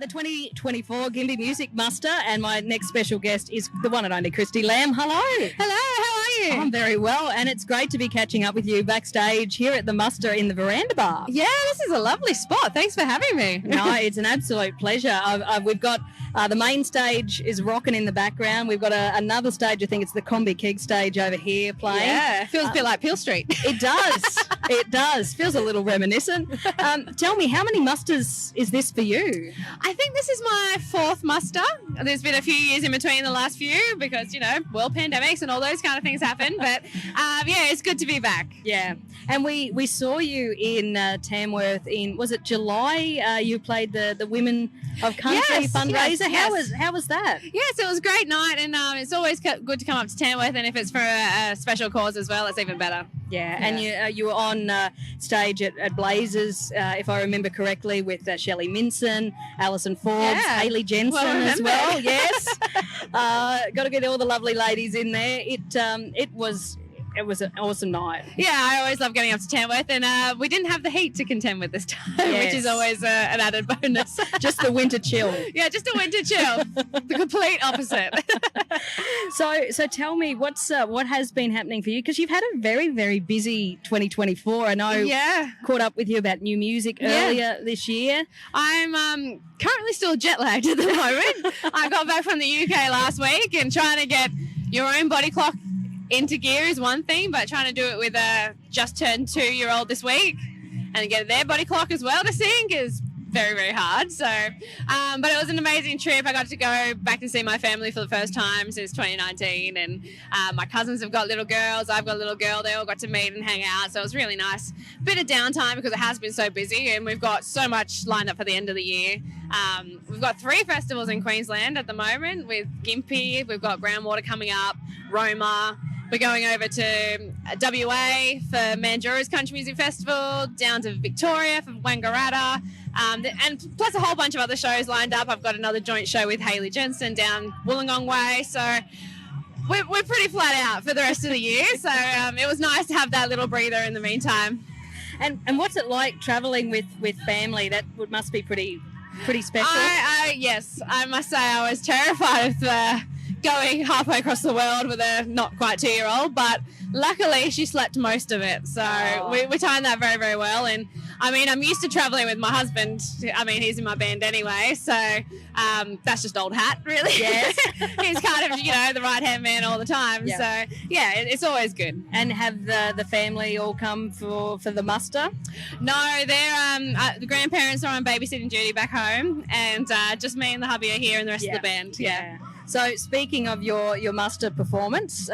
the 2024 Gympie Music Muster, and my next special guest is the one and only Christie Lamb. Hello. Hello, how are you? I'm very well, and it's great to be catching up with you backstage here at the Muster in the Veranda Bar. Yeah, this is a lovely spot. Thanks for having me. No, it's an absolute pleasure. We've got the main stage is rocking in the background. We've got another stage, I think it's the Combi Keg stage over here playing. Yeah, it feels a bit like Peel Street. It does. It does. Feels a little reminiscent. Tell me, how many musters is this for you? I think this is my fourth muster. There's been a few years in between the last few because, world pandemics and all those kind of things happen. But, yeah, it's good to be back. Yeah. And we saw you in Tamworth in, was it July? You played the Women of Country fundraiser. Yes. How was that? Yes, it was a great night, and it's always good to come up to Tamworth, and if it's for a special cause as well, it's even better. Yeah, and you were on stage at Blazers, if I remember correctly, with Shelley Minson, Alison Forbes, Hayley Jensen as well. Yes, got to get all the lovely ladies in there. It was an awesome night. Yeah, I always love getting up to Tamworth, and we didn't have the heat to contend with this time, which is always an added bonus. Just the winter chill. Yeah, just a winter chill. The complete opposite. So tell me, what has been happening for you? Because you've had a very, very busy 2024. I know. Caught up with you about new music earlier this year. I'm currently still jet lagged at the moment. I got back from the UK last week, and trying to get your own body clock into gear is one thing, but trying to do it with a just turned 2-year-old this week and get their body clock as well to sync is very, very hard. So, but it was an amazing trip. I got to go back and see my family for the first time since 2019, and my cousins have got little girls. I've got a little girl. They all got to meet and hang out, so it was really nice. Bit of downtime because it has been so busy, and we've got so much lined up for the end of the year. We've got 3 festivals in Queensland at the moment with Gympie. We've got Groundwater coming up, Roma. We're going over to WA for Mandurah's Country Music Festival, down to Victoria for Wangaratta, and plus a whole bunch of other shows lined up. I've got another joint show with Hayley Jensen down Wollongong way, so we're pretty flat out for the rest of the year. So it was nice to have that little breather in the meantime. And what's it like travelling with family? That must be pretty special. Yes, I must say I was terrified of going halfway across the world with a not quite 2-year-old, but luckily she slept most of it, so we timed that very, very well. And I mean, I'm used to traveling with my husband. I mean, he's in my band anyway, so that's just old hat, really. Yes. He's kind of the right hand man all the time. So yeah, it's always good. And have the family all come for the muster? No, they're the grandparents are on babysitting duty back home, and just me and the hubby are here, and the rest of the band. Yeah. So speaking of your muster performance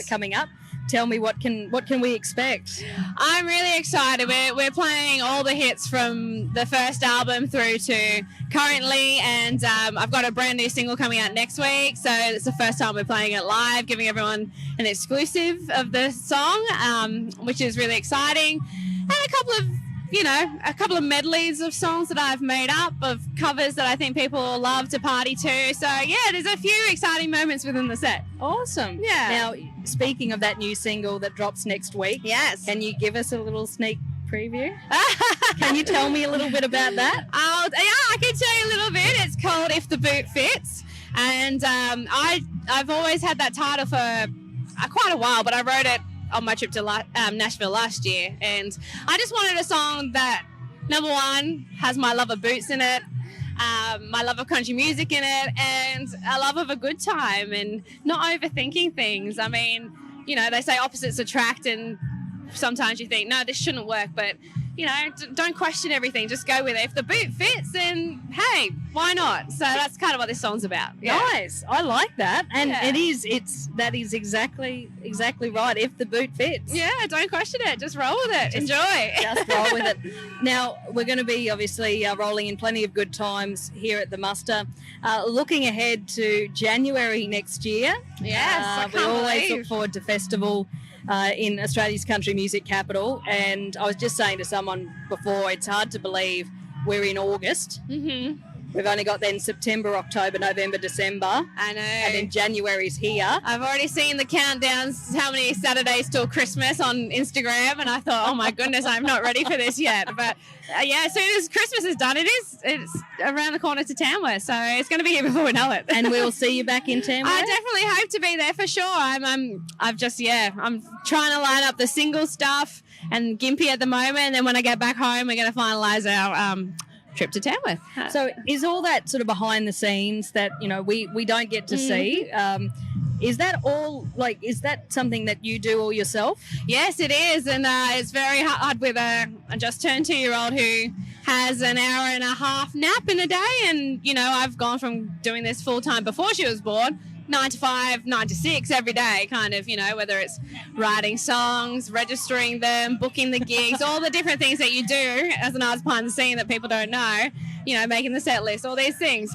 coming up, tell me what can we expect? I'm really excited. We're playing all the hits from the first album through to currently, and I've got a brand new single coming out next week. So it's the first time we're playing it live, giving everyone an exclusive of the song, which is really exciting. And a couple of medleys of songs that I've made up, of covers that I think people love to party to. So, yeah, there's a few exciting moments within the set. Awesome. Yeah. Now, speaking of that new single that drops next week, can you give us a little sneak preview? Can you tell me a little bit about that? I can tell you a little bit. It's called If the Boot Fits. And I've always had that title for quite a while, but I wrote it on my trip to Nashville last year, and I just wanted a song that, number one, has my love of boots in it, my love of country music in it, and a love of a good time and not overthinking things. I mean, they say opposites attract, and sometimes you think, no, this shouldn't work, but don't question everything, just go with it. If the boot fits, then hey, why not? So that's kind of what this song's about. Nice. I like that. And that is exactly right. If the boot fits. Yeah, don't question it, just roll with it. Enjoy. Just roll with it. Now, we're going to be obviously rolling in plenty of good times here at the Muster. Looking ahead to January next year. Yes, we always look forward to festival in Australia's country music capital, and I was just saying to someone before, it's hard to believe we're in August. We've only got then September, October, November, December. I know. And then January's here. I've already seen the countdowns, how many Saturdays till Christmas on Instagram, and I thought, oh my goodness, I'm not ready for this yet. But yeah, as soon as Christmas is done, it's around the corner to Tamworth, so it's going to be here before we know it. And we'll see you back in Tamworth. I definitely hope to be there for sure. I'm trying to line up the single stuff and Gympie at the moment, and then when I get back home, we're going to finalise our trip to Tamworth. So is all that sort of behind the scenes that, you know, we don't get to see? Is that all, like, is that something that you do all yourself? Yes, it is. And it's very hard with a just turned 2-year-old who has an hour and a half nap in a day. And, you know, I've gone from doing this full time before she was born, 9 to 5, 9 to 6 every day, kind of, you know, whether it's writing songs, registering them, booking the gigs, all the different things that you do as an artist behind the scene that people don't know, you know, making the set list, all these things.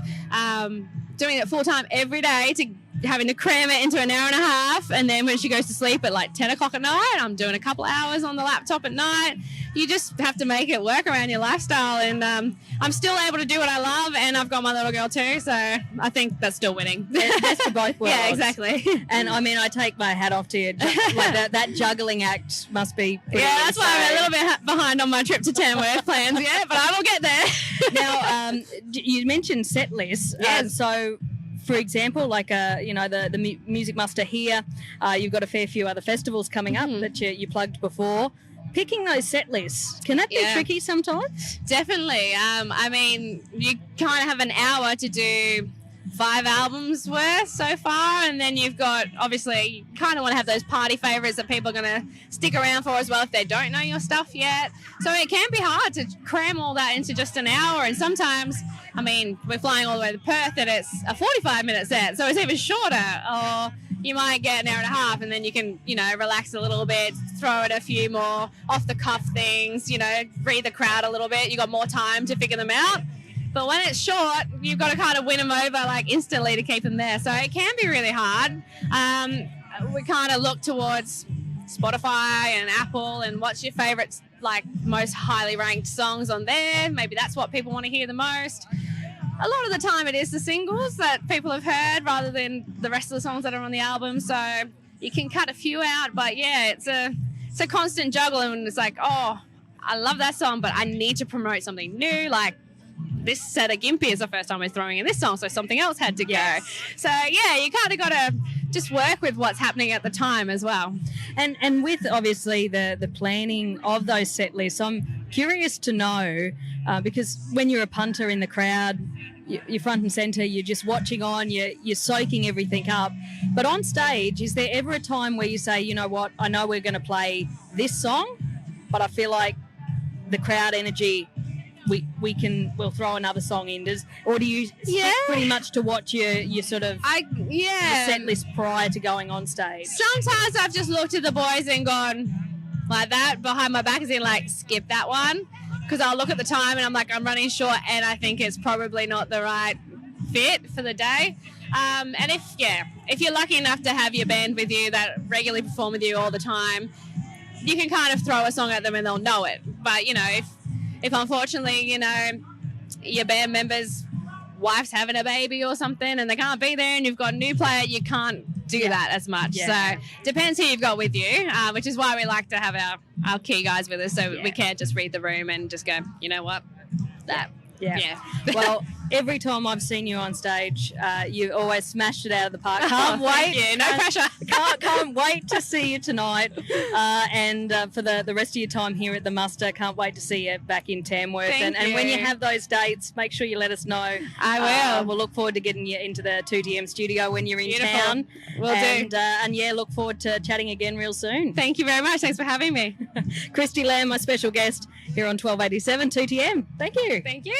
Doing it full time every day to having to cram it into an hour and a half, and then when she goes to sleep at like 10 o'clock at night, I'm doing a couple hours on the laptop at night. You just have to make it work around your lifestyle, and I'm still able to do what I love, and I've got my little girl too, so I think that's still winning. Best of both worlds. Yeah, exactly. And I mean, I take my hat off to you. Like that juggling act must be pretty that's why I'm a little bit behind on my trip to Tamworth plans, yeah, but I will get there. Now, you mentioned set lists. Yes. So, for example, like you know, the Music Muster here, you've got a fair few other festivals coming up that you plugged before. Picking those set lists, can that be tricky sometimes? Definitely. I mean, you kind of have an hour to do 5 albums worth so far, and then you've got, obviously, you kind of want to have those party favourites that people are going to stick around for as well if they don't know your stuff yet. So it can be hard to cram all that into just an hour, and sometimes, I mean, we're flying all the way to Perth and it's a 45-minute set, so it's even shorter, or you might get an hour and a half, and then you can, you know, relax a little bit, throw in a few more off-the-cuff things, you know, read the crowd a little bit. You got more time to figure them out. But when it's short, you've got to kind of win them over like instantly to keep them there. So it can be really hard. We kind of look towards Spotify and Apple and what's your favourite, like, most highly ranked songs on there. Maybe that's what people want to hear the most. A lot of the time it is the singles that people have heard rather than the rest of the songs that are on the album. So you can cut a few out, but yeah, it's a constant juggle, and it's like, oh, I love that song, but I need to promote something new. Like, this set of Gympie is the first time we're throwing in this song, so something else had to go. So yeah, you kind of got to just work with what's happening at the time as well. And with obviously the planning of those set lists, I'm curious to know, because when you're a punter in the crowd, you're front and centre, you're just watching on, you're soaking everything up. But on stage, is there ever a time where you say, you know what, I know we're going to play this song, but I feel like the crowd energy, we'll throw another song in? Or do you stick pretty much to what you sort of the set list prior to going on stage? Sometimes I've just looked at the boys and gone like that behind my back, as in like, skip that one, because I'll look at the time and I'm like, I'm running short and I think it's probably not the right fit for the day. And if you're lucky enough to have your band with you that regularly perform with you all the time, you can kind of throw a song at them and they'll know it. But, you know, if unfortunately, you know, your band member's wife's having a baby or something and they can't be there and you've got a new player, you can't do that as much. So depends who you've got with you, which is why we like to have our key guys with us, so we can't just read the room and just go, you know what, that. Yeah. Well, every time I've seen you on stage, you always smashed it out of the park. Can't wait. Yeah, no pressure. Can't wait to see you tonight. And for the rest of your time here at the Muster, can't wait to see you back in Tamworth. Thank And you. when you have those dates, make sure you let us know. I will. We'll look forward to getting you into the 2TM studio when you're in Beautiful. town. Will do. And look forward to chatting again real soon. Thank you very much. Thanks for having me. Christie Lamb, my special guest here on 1287 2TM. Thank you. Thank you.